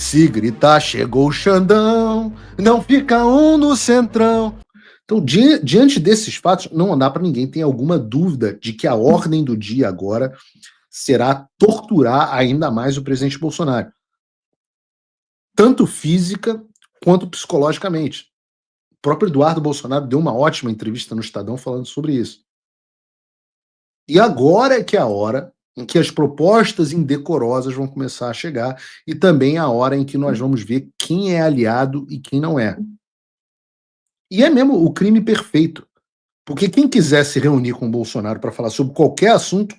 Se gritar, chegou o Xandão, não fica um no centrão. Então, diante desses fatos, não dá para ninguém ter alguma dúvida de que a ordem do dia agora será torturar ainda mais o presidente Bolsonaro. Tanto física quanto psicologicamente. O próprio Eduardo Bolsonaro deu uma ótima entrevista no Estadão falando sobre isso. E agora é que é a hora em que as propostas indecorosas vão começar a chegar e também a hora em que nós vamos ver quem é aliado e quem não é. E é mesmo o crime perfeito. Porque quem quiser se reunir com o Bolsonaro para falar sobre qualquer assunto,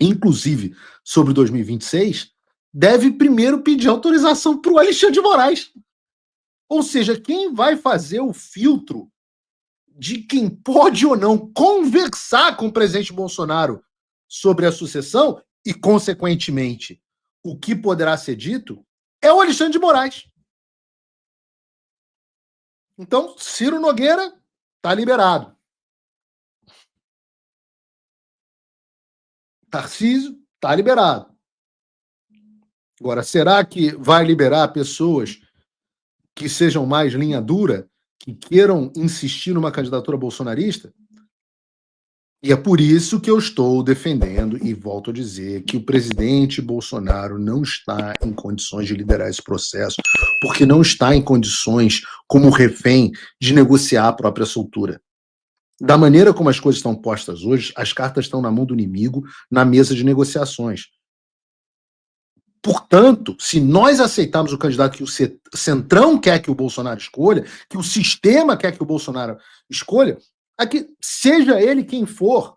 inclusive sobre 2026, deve primeiro pedir autorização para o Alexandre de Moraes. Ou seja, quem vai fazer o filtro de quem pode ou não conversar com o presidente Bolsonaro sobre a sucessão e, consequentemente, o que poderá ser dito, é o Alexandre de Moraes. Então, Ciro Nogueira está liberado. Tarcísio está liberado. Agora, será que vai liberar pessoas que sejam mais linha dura, que queiram insistir numa candidatura bolsonarista? E é por isso que eu estou defendendo, e volto a dizer, que o presidente Bolsonaro não está em condições de liderar esse processo, porque não está em condições, como refém, de negociar a própria soltura. Da maneira como as coisas estão postas hoje, as cartas estão na mão do inimigo, na mesa de negociações. Portanto, se nós aceitarmos o candidato que o Centrão quer que o Bolsonaro escolha, que o sistema quer que o Bolsonaro escolha, aqui, seja ele quem for,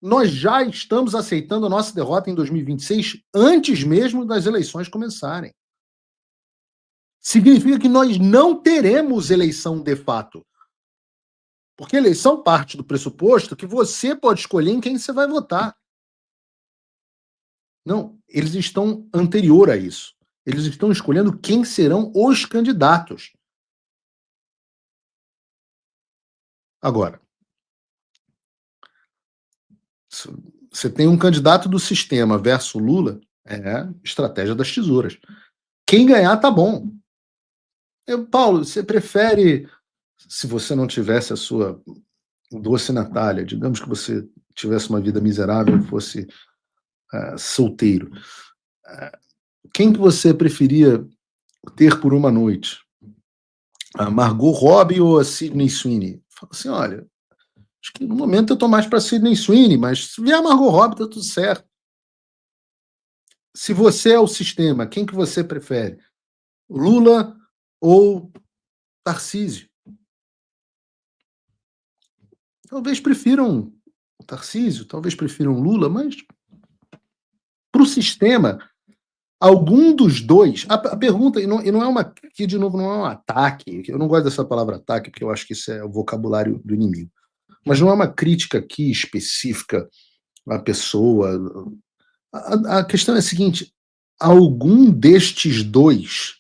nós já estamos aceitando a nossa derrota em 2026 antes mesmo das eleições começarem. Significa que nós não teremos eleição de fato. Porque eleição parte do pressuposto que você pode escolher em quem você vai votar. Não, eles estão anterior a isso. Eles estão escolhendo quem serão os candidatos. Agora, você tem um candidato do sistema versus Lula, é estratégia das tesouras. Quem ganhar tá bom. Paulo, você prefere, se você não tivesse a sua doce Natália, digamos que você tivesse uma vida miserável e fosse solteiro, quem que você preferia ter por uma noite? A Margot Robbie ou a Sydney Sweeney? Fala assim, olha, acho que no momento eu tô mais para Sydney Sweeney, mas se vier a Margot Robbie, tá tudo certo. Se você é o sistema, quem que você prefere? Lula ou Tarcísio? Talvez prefiram o Tarcísio, talvez prefiram Lula, mas para o sistema, algum dos dois. A pergunta, e não é uma. Que, de novo, não é um ataque. Eu não gosto dessa palavra ataque, porque eu acho que isso é o vocabulário do inimigo. Mas não é uma crítica aqui específica à pessoa. A questão é a seguinte: algum destes dois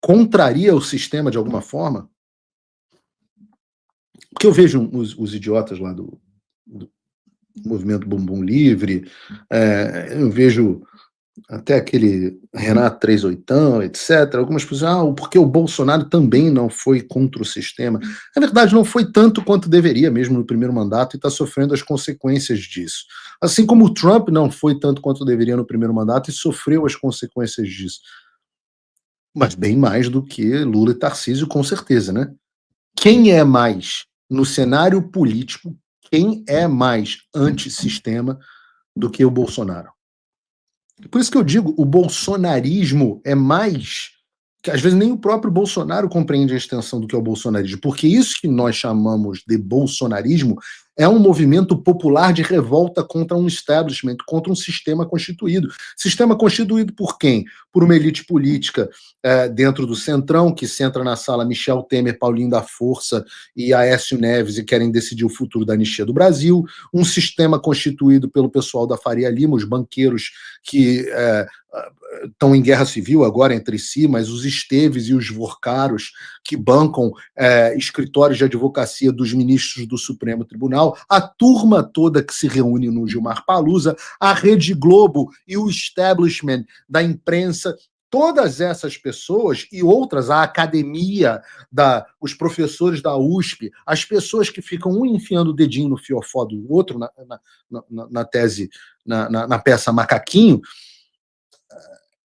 contraria o sistema de alguma forma? Porque eu vejo os idiotas lá do movimento Bumbum Livre, eu vejo até aquele Renato 38, etc. Algumas pessoas, porque o Bolsonaro também não foi contra o sistema. Na verdade, não foi tanto quanto deveria mesmo no primeiro mandato e está sofrendo as consequências disso. Assim como o Trump não foi tanto quanto deveria no primeiro mandato e sofreu as consequências disso. Mas bem mais do que Lula e Tarcísio, com certeza, né? Quem é mais, no cenário político, quem é mais antissistema do que o Bolsonaro? Por isso que eu digo, o bolsonarismo é mais... que às vezes nem o próprio Bolsonaro compreende a extensão do que é o bolsonarismo, porque isso que nós chamamos de bolsonarismo é um movimento popular de revolta contra um establishment, contra um sistema constituído. Sistema constituído por quem? Por uma elite política dentro do Centrão, que centra na sala Michel Temer, Paulinho da Força e Aécio Neves e querem decidir o futuro da anistia do Brasil. Um sistema constituído pelo pessoal da Faria Lima, os banqueiros que estão em guerra civil agora entre si, mas os Esteves e os Vorcaros que bancam escritórios de advocacia dos ministros do Supremo Tribunal, a turma toda que se reúne no Gilmar Palusa, a Rede Globo e o establishment da imprensa todas essas pessoas e outras, a academia, os professores da USP, as pessoas que ficam um enfiando o dedinho no fiofó do outro na tese, na peça Macaquinho,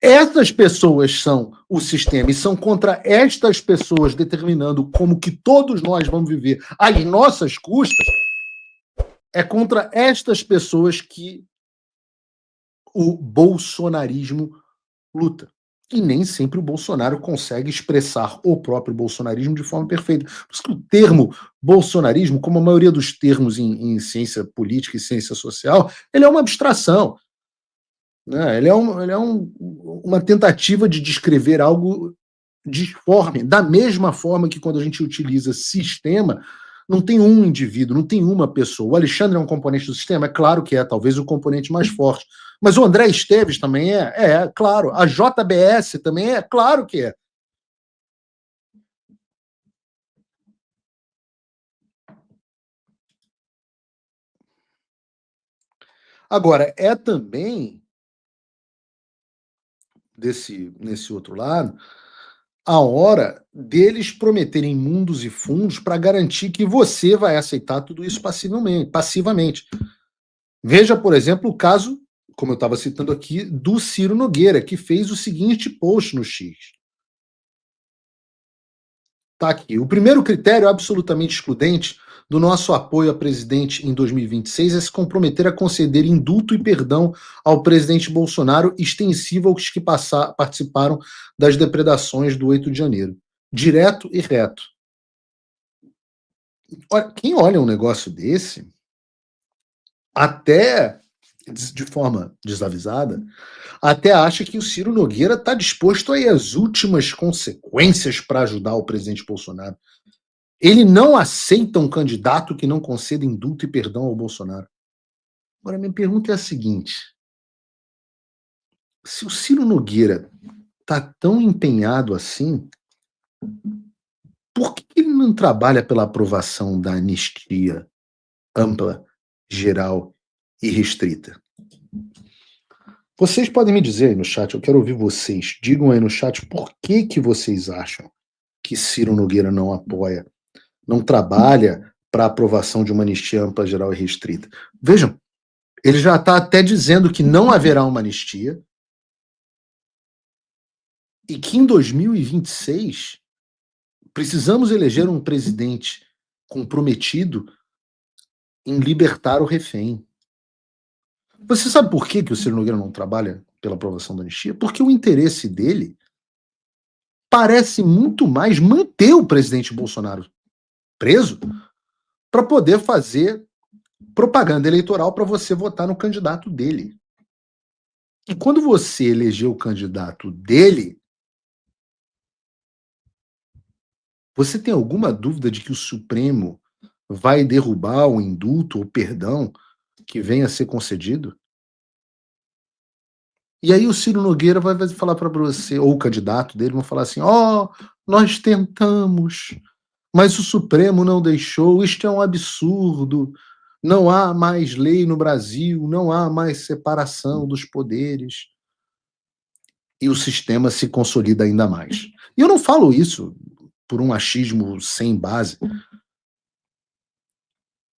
essas pessoas são o sistema e são contra estas pessoas determinando como que todos nós vamos viver às nossas custas, é contra estas pessoas que o bolsonarismo luta. E nem sempre o Bolsonaro consegue expressar o próprio bolsonarismo de forma perfeita. Por isso que o termo bolsonarismo, como a maioria dos termos em ciência política e ciência social, ele é uma abstração. Né? Ele é uma tentativa de descrever algo disforme, da mesma forma que quando a gente utiliza sistema, não tem um indivíduo, não tem uma pessoa. O Alexandre é um componente do sistema? É claro que é, talvez o componente mais forte. Mas o André Esteves também é? É, claro. A JBS também é? Claro que é. Agora, é também, nesse outro lado, a hora deles prometerem mundos e fundos para garantir que você vai aceitar tudo isso passivamente. Veja, por exemplo, o caso, como eu estava citando aqui, do Ciro Nogueira, que fez o seguinte post no X. Está aqui. O primeiro critério absolutamente excludente do nosso apoio a presidente em 2026 é se comprometer a conceder indulto e perdão ao presidente Bolsonaro, extensivo aos que participaram das depredações do 8 de janeiro. Direto e reto. Quem olha um negócio desse, até de forma desavisada, até acha que o Ciro Nogueira está disposto a ir às últimas consequências para ajudar o presidente Bolsonaro. Ele não aceita um candidato que não conceda indulto e perdão ao Bolsonaro. Agora, minha pergunta é a seguinte: se o Ciro Nogueira está tão empenhado assim, por que ele não trabalha pela aprovação da anistia ampla, geral e restrita? Vocês podem me dizer aí no chat, eu quero ouvir vocês. Digam aí no chat por que vocês acham que Ciro Nogueira não apoia, não trabalha para a aprovação de uma anistia ampla, geral e restrita. Vejam, ele já está até dizendo que não haverá uma anistia e que em 2026 precisamos eleger um presidente comprometido em libertar o refém. Você sabe por que o Ciro Nogueira não trabalha pela aprovação da anistia? Porque o interesse dele parece muito mais manter o presidente Bolsonaro preso para poder fazer propaganda eleitoral para você votar no candidato dele. E quando você elegeu o candidato dele, você tem alguma dúvida de que o Supremo vai derrubar o indulto ou perdão que venha a ser concedido? E aí o Ciro Nogueira vai falar para você, ou o candidato dele, vão falar assim, nós tentamos, mas o Supremo não deixou, isto é um absurdo, não há mais lei no Brasil, não há mais separação dos poderes. E o sistema se consolida ainda mais. E eu não falo isso por um achismo sem base.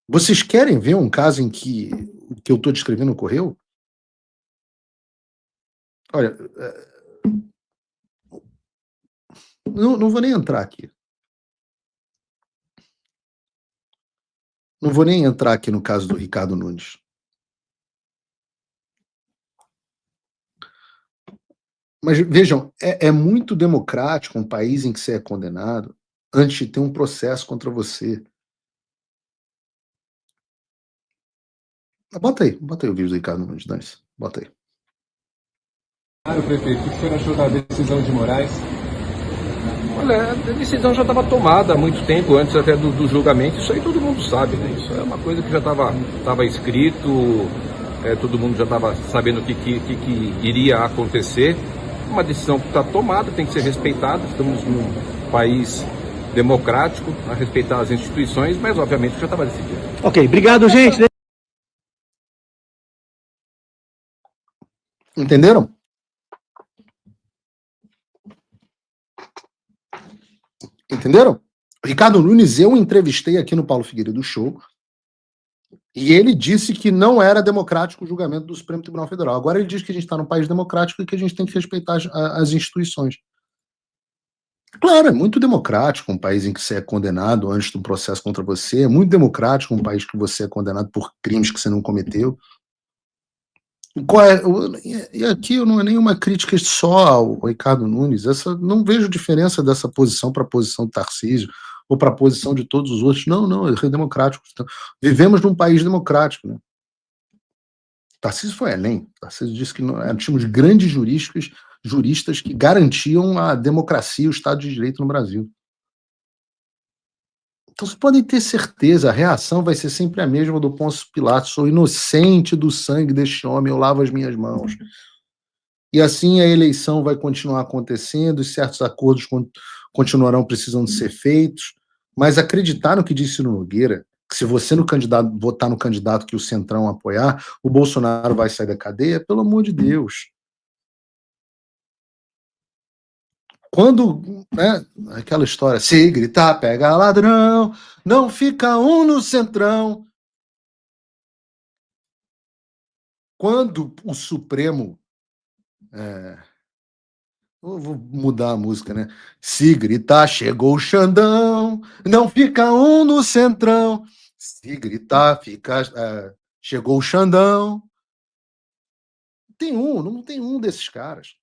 Vocês querem ver um caso em que o que eu estou descrevendo ocorreu? Olha, não vou nem entrar aqui. Não vou nem entrar aqui no caso do Ricardo Nunes. Mas vejam, é muito democrático um país em que você é condenado antes de ter um processo contra você. Bota aí o vídeo do Ricardo Nunes, Dane-se. Bota aí. Prefeito, o que o senhor achou da decisão de Moraes? Olha, a decisão já estava tomada há muito tempo, antes até do julgamento, isso aí todo mundo sabe, né? Isso é uma coisa que já estava escrito, todo mundo já estava sabendo o que iria acontecer. Uma decisão que está tomada, tem que ser respeitada, estamos num país democrático, a respeitar as instituições, mas obviamente já estava decidido. Ok, obrigado, gente. Entenderam? Entenderam? Ricardo Nunes, eu entrevistei aqui no Paulo Figueiredo Show, e ele disse que não era democrático o julgamento do Supremo Tribunal Federal. Agora ele diz que a gente está num país democrático e que a gente tem que respeitar as instituições. Claro, é muito democrático um país em que você é condenado antes de um processo contra você, é muito democrático um país que você é condenado por crimes que você não cometeu. E aqui não é nenhuma crítica só ao Ricardo Nunes, não vejo diferença dessa posição para a posição do Tarcísio ou para a posição de todos os outros. Não, é democrático. Vivemos num país democrático, né? Tarcísio foi além. Tarcísio disse que tínhamos grandes juristas que garantiam a democracia e o Estado de Direito no Brasil. Então vocês podem ter certeza, a reação vai ser sempre a mesma do Pôncio Pilatos: sou inocente do sangue deste homem, eu lavo as minhas mãos. E assim a eleição vai continuar acontecendo e certos acordos continuarão precisando ser feitos, mas acreditar no que disse Ciro Nogueira, que se você votar no candidato que o Centrão apoiar, o Bolsonaro vai sair da cadeia, pelo amor de Deus. Quando, né, aquela história, se gritar, pega ladrão, não fica um no Centrão. Quando o Supremo... eu vou mudar a música, né? Se gritar, chegou o Xandão, não fica um no Centrão. Se gritar, chegou o Xandão. Não tem um desses caras.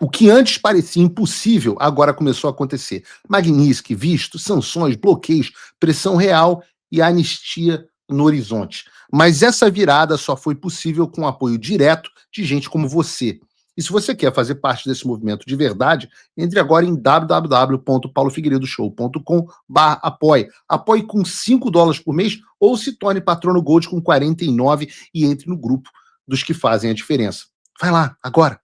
O que antes parecia impossível, agora começou a acontecer. Magnitsky, visto, sanções, bloqueios, pressão real e anistia no horizonte. Mas essa virada só foi possível com o apoio direto de gente como você. E se você quer fazer parte desse movimento de verdade, entre agora em www.paulofigueiredoshow.com/apoie. Apoie com $5 por mês ou se torne patrono Gold com 49 e entre no grupo dos que fazem a diferença. Vai lá, agora!